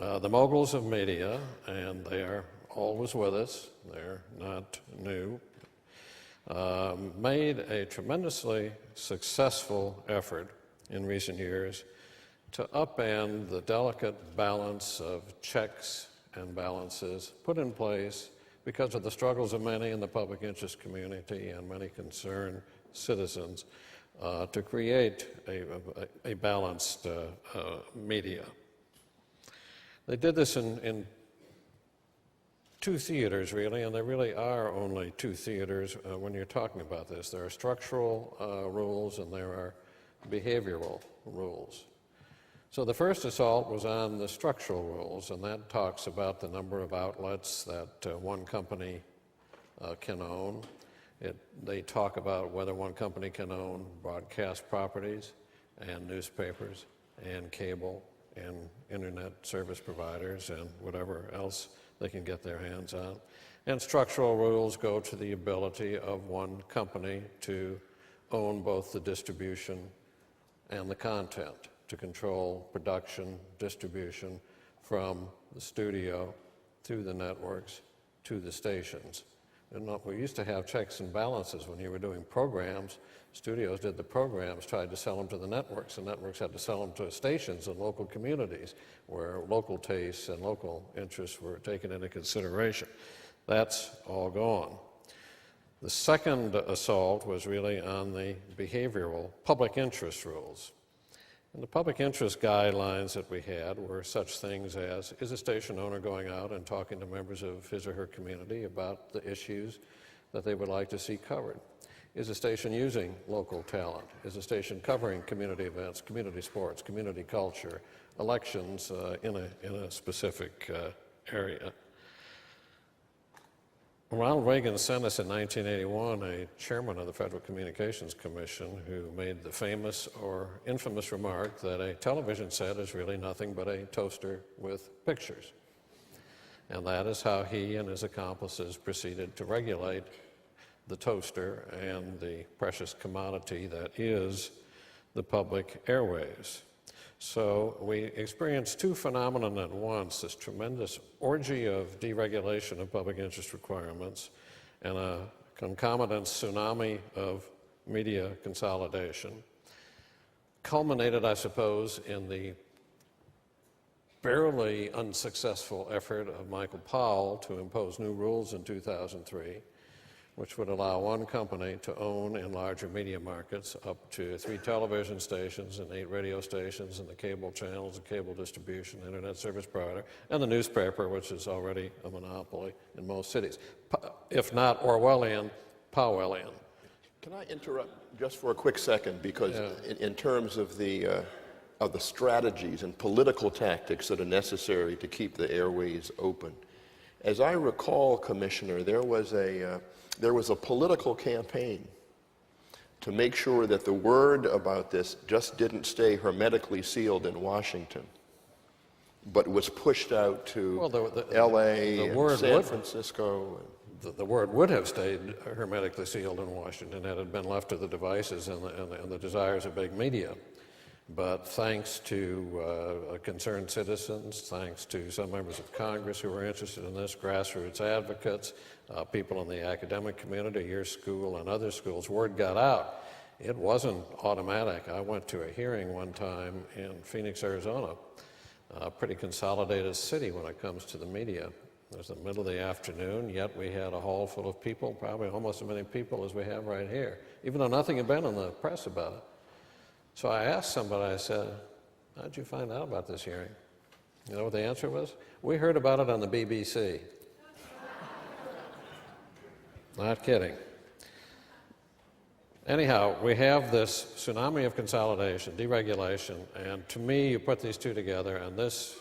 The moguls of media, and they are always with us, they're not new, made a tremendously successful effort in recent years to upend the delicate balance of checks and balances put in place because of the struggles of many in the public interest community and many concerned citizens to create a balanced media. They did this in two theaters, really, and there really are only two theaters when you're talking about this. There are structural rules and there are behavioral rules. So the first assault was on the structural rules, and that talks about the number of outlets that one company can own. They talk about whether one company can own broadcast properties and newspapers and cable and internet service providers and whatever else they can get their hands on. And structural rules go to the ability of one company to own both the distribution and the content, to control production, distribution from the studio to the networks to the stations. And we used to have checks and balances when you were doing programs. Studios did the programs, tried to sell them to the networks, and networks had to sell them to stations and local communities where local tastes and local interests were taken into consideration. That's all gone. The second assault was really on the behavioral public interest rules. And the public interest guidelines that we had were such things as, is a station owner going out and talking to members of his or her community about the issues that they would like to see covered? Is a station using local talent? Is a station covering community events, community sports, community culture, elections in a specific area? Ronald Reagan sent us in 1981 a chairman of the Federal Communications Commission who made the famous or infamous remark that a television set is really nothing but a toaster with pictures. And that is how he and his accomplices proceeded to regulate the toaster and the precious commodity that is the public airwaves. So we experienced two phenomena at once, this tremendous orgy of deregulation of public interest requirements and a concomitant tsunami of media consolidation, culminated, I suppose, in the barely unsuccessful effort of Michael Powell to impose new rules in 2003, which would allow one company to own in larger media markets up to 3 television stations and 8 radio stations and the cable channels, the cable distribution, internet service provider, and the newspaper, which is already a monopoly in most cities. If not Orwellian, Powellian. Can I interrupt just for a quick second? Because in terms of the strategies and political tactics that are necessary to keep the airways open, as I recall, Commissioner, there was a political campaign to make sure that the word about this just didn't stay hermetically sealed in Washington, but was pushed out to L.A. and San Francisco. The word would have stayed hermetically sealed in Washington had it been left to the devices and the desires of big media. But thanks to concerned citizens, thanks to some members of Congress who were interested in this, grassroots advocates, people in the academic community, your school and other schools, word got out. It wasn't automatic. I went to a hearing one time in Phoenix, Arizona, a pretty consolidated city when it comes to the media. It was the middle of the afternoon, yet we had a hall full of people, probably almost as many people as we have right here, even though nothing had been in the press about it. So I asked somebody, I said, how'd you find out about this hearing? You know what the answer was? We heard about it on the BBC. Not kidding. Anyhow, we have this tsunami of consolidation, deregulation, and to me, you put these two together, and this,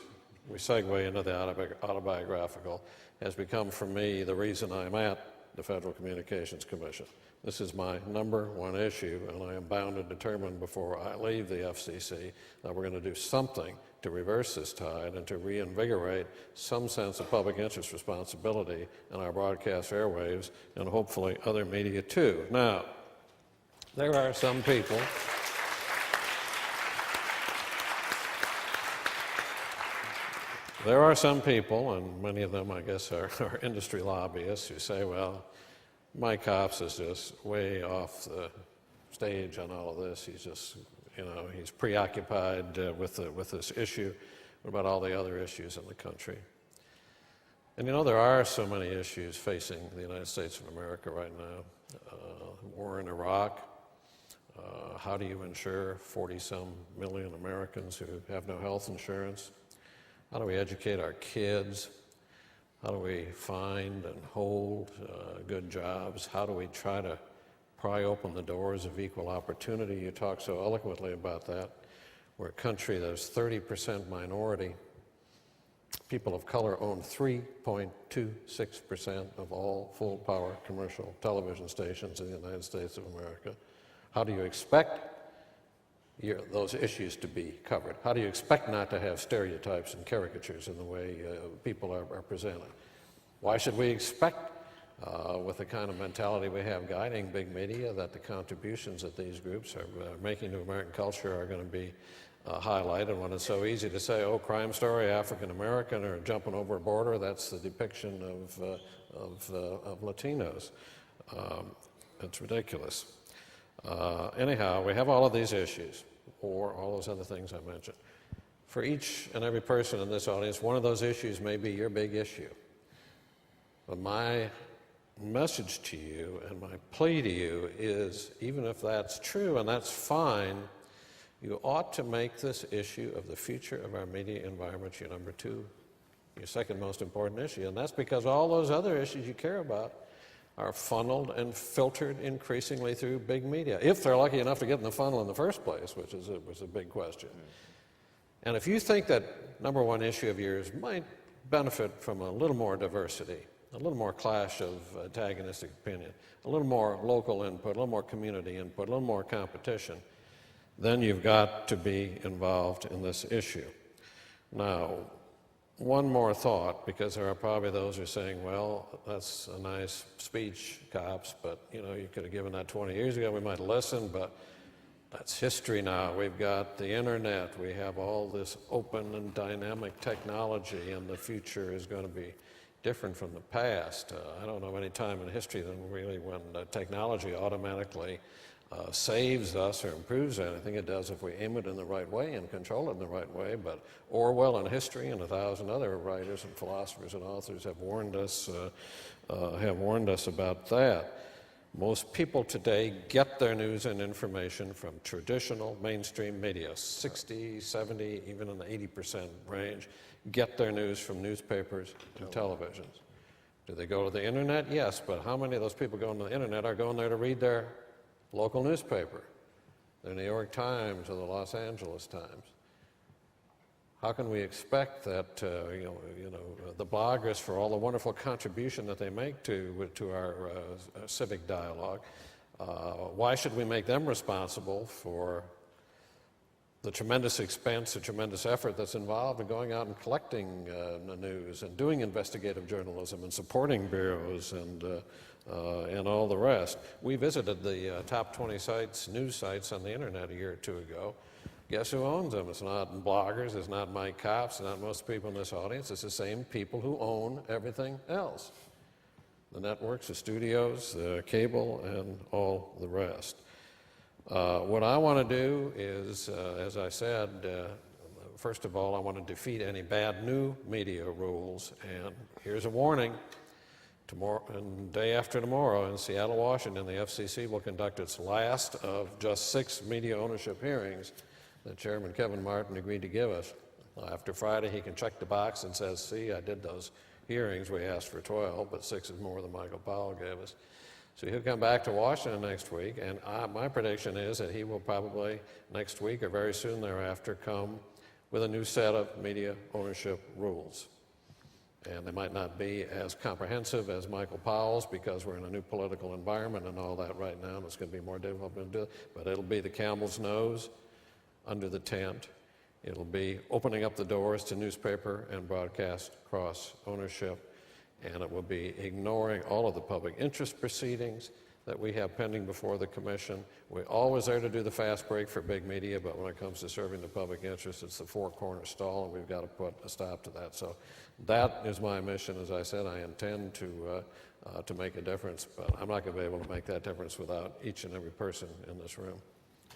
we segue into the autobiographical, has become for me the reason I'm at the Federal Communications Commission. This is my number one issue, and I am bound and determined before I leave the FCC that we're going to do something to reverse this tide and to reinvigorate some sense of public interest responsibility in our broadcast airwaves and hopefully other media too. Now, there are some people there are some people, and many of them, I guess, are industry lobbyists who say, well, Mike Copps is just way off the stage on all of this. He's just, he's preoccupied with this issue. What about all the other issues in the country? And there are so many issues facing the United States of America right now. War in Iraq. How do you insure 40-some million Americans who have no health insurance? How do we educate our kids? How do we find and hold good jobs? How do we try to pry open the doors of equal opportunity? You talk so eloquently about that. We're a country that's 30% minority. People of color own 3.26% of all full-power commercial television stations in the United States of America. How do you expect those issues to be covered? How do you expect not to have stereotypes and caricatures in the way people are presented? Why should we expect, with the kind of mentality we have guiding big media, that the contributions that these groups are making to American culture are going to be highlighted when it's so easy to say, oh, crime story, African American, or jumping over a border, that's the depiction of Latinos. It's ridiculous. Anyhow, we have all of these issues, or all those other things I mentioned. For each and every person in this audience, one of those issues may be your big issue. But my message to you and my plea to you is, even if that's true, and that's fine, you ought to make this issue of the future of our media environment your number two, your second most important issue. And that's because all those other issues you care about are funneled and filtered increasingly through big media, if they're lucky enough to get in the funnel in the first place, which was a big question. And if you think that number one issue of yours might benefit from a little more diversity, a little more clash of antagonistic opinion, a little more local input, a little more community input, a little more competition, then you've got to be involved in this issue. Now, one more thought, because there are probably those who are saying, well, that's a nice speech, Copps, but you could have given that 20 years ago, we might have listened, but that's history now. We've got the internet, we have all this open and dynamic technology, and the future is going to be different from the past. I don't know any time in history than really when technology automatically saves us or improves anything. It does if we aim it in the right way and control it in the right way. But Orwell in history and 1,000 other writers and philosophers and authors have warned us about that. Most people today get their news and information from traditional mainstream media. 60, 70, even in the 80% range, get their news from newspapers and televisions. Do they go to the internet? Yes, but how many of those people going to the internet are going there to read their local newspaper, the New York Times or the Los Angeles Times? How can we expect that the bloggers, for all the wonderful contribution that they make to our civic dialogue, why should we make them responsible for the tremendous expense, the tremendous effort that's involved in going out and collecting the news and doing investigative journalism and supporting bureaus and all the rest? We visited the top 20 news sites on the internet a year or two ago. Guess who owns them? It's not bloggers, it's not Mike Copps, it's not most people in this audience. It's the same people who own everything else. The networks, the studios, the cable, and all the rest. What I want to do is, as I said, first of all, I want to defeat any bad new media rules. And here's a warning. Tomorrow, and day after tomorrow in Seattle, Washington, the FCC will conduct its last of just 6 media ownership hearings that Chairman Kevin Martin agreed to give us. After Friday, he can check the box and says, see, I did those hearings. We asked for 12, but 6 is more than Michael Powell gave us. So he'll come back to Washington next week, and my prediction is that he will probably next week or very soon thereafter come with a new set of media ownership rules. And they might not be as comprehensive as Michael Powell's, because we're in a new political environment and all that right now, and it's going to be more difficult to do, but it'll be the camel's nose under the tent. It'll be opening up the doors to newspaper and broadcast cross ownership, and it will be ignoring all of the public interest proceedings that we have pending before the commission. We're always there to do the fast break for big media, but when it comes to serving the public interest, it's the four-corner stall, and we've got to put a stop to that. So that is my mission. As I said, I intend to make a difference, but I'm not going to be able to make that difference without each and every person in this room.